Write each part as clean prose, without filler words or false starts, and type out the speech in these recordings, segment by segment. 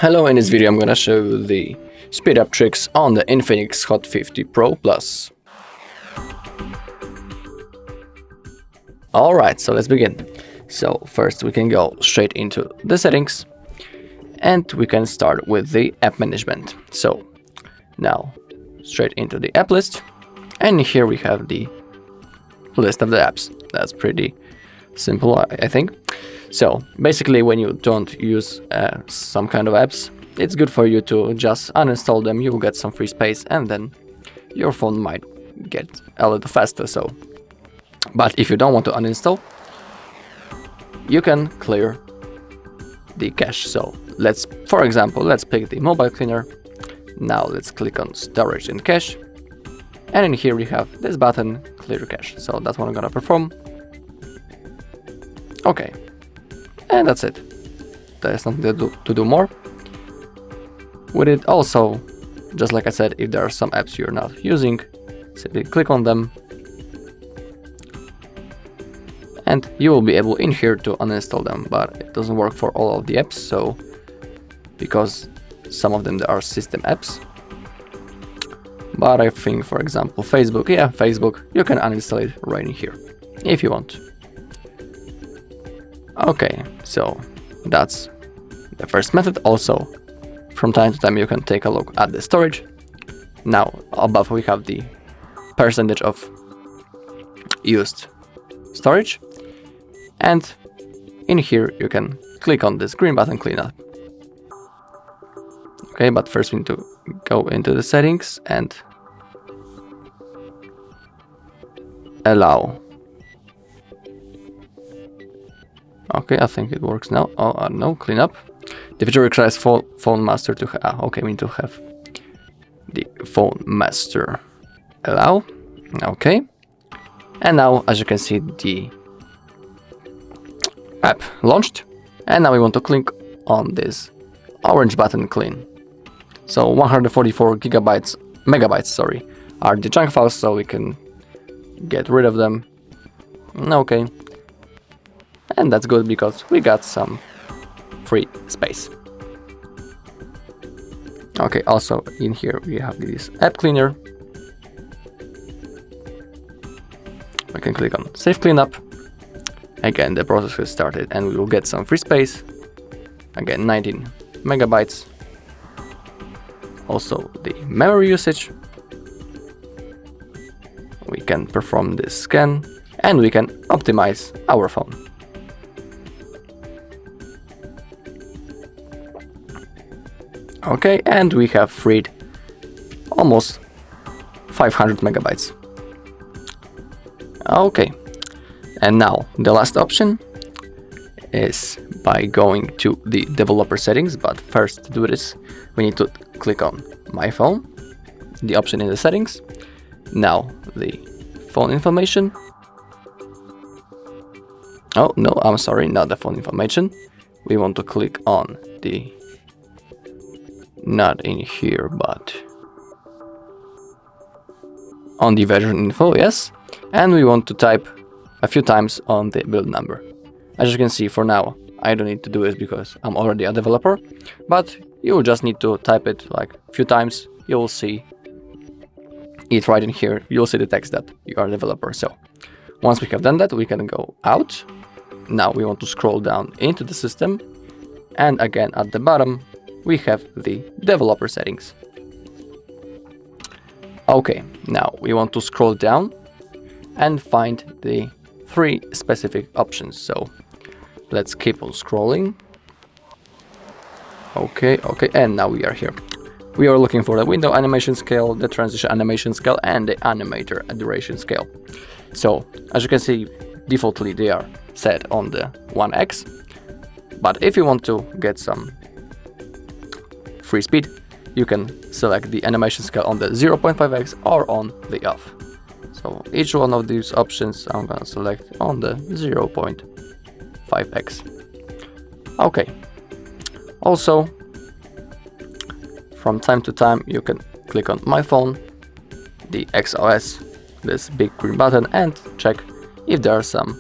Hello, in this video I'm gonna show you the speed up tricks on the INFINIX Hot 50 Pro Plus. Alright, so let's begin. So first we can go straight into the settings and we can start with the app management. So now straight into the app list, and here we have the list of the apps. That's pretty simple, I think. So basically, when you don't use some kind of apps, it's good for you to just uninstall them. You will get some free space and then your phone might get a little faster. So, but if you don't want to uninstall, you can clear the cache. So for example, let's pick the mobile cleaner. Now let's click on storage and cache, and in here we have this button, clear cache. So that's what I'm gonna perform. Okay. And that's it. There's nothing to do more with it. Also, just like I said, if there are some apps you're not using, simply click on them and you will be able in here to uninstall them, but it doesn't work for all of the apps, so because some of them are system apps. But I think, for example, Facebook, you can uninstall it right in here if you want. Okay, so that's the first method. Also, from time to time you can take a look at the storage. Now above we have the percentage of used storage, and in here you can click on this green button, clean up. Okay, but first we need to go into the settings and allow. Okay, I think it works now. Oh, no, clean up. The feature requires phone master to have. Okay, we need to have the phone master allow. Okay, and now as you can see, the app launched, and now we want to click on this orange button, clean. So 144 megabytes, sorry, are the junk files, so we can get rid of them. Okay. And that's good because we got some free space. Okay, also in here we have this app cleaner. We can click on save cleanup. Again, the process has started and we will get some free space. Again, 19 megabytes. Also the memory usage. We can perform this scan and we can optimize our phone. Okay, and we have freed almost 500 megabytes. Okay, and now the last option is by going to the developer settings, but first to do this we need to click on my phone, the option in the settings, now the phone information. Oh no, I'm sorry, not the phone information. We want to click on the, not in here, but on the version info, yes. And we want to type a few times on the build number. As you can see, for now, I don't need to do it because I'm already a developer, but you will just need to type it like a few times. You will see it right in here. You'll see the text that you are a developer. So once we have done that, we can go out. Now we want to scroll down into the system, and again at the bottom we have the developer settings. Okay, now we want to scroll down and find the three specific options. So let's keep on scrolling. Okay, and now we are here. We are looking for the window animation scale, the transition animation scale, and the animator duration scale. So as you can see, defaultly they are set on the 1x, but if you want to get some free speed, you can select the animation scale on the 0.5x or on the off. So each one of these options I'm gonna select on the 0.5x. Okay. Also, from time to time you can click on my phone, the XOS, this big green button, and check if there are some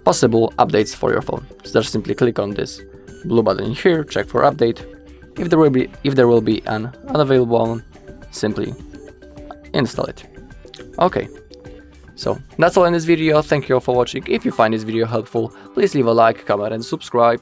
possible updates for your phone. So just simply click on this blue button here, check for update. If there will be an unavailable one, simply install it. Okay, so that's all in this video. Thank you all for watching. If you find this video helpful, please leave a like, comment and subscribe.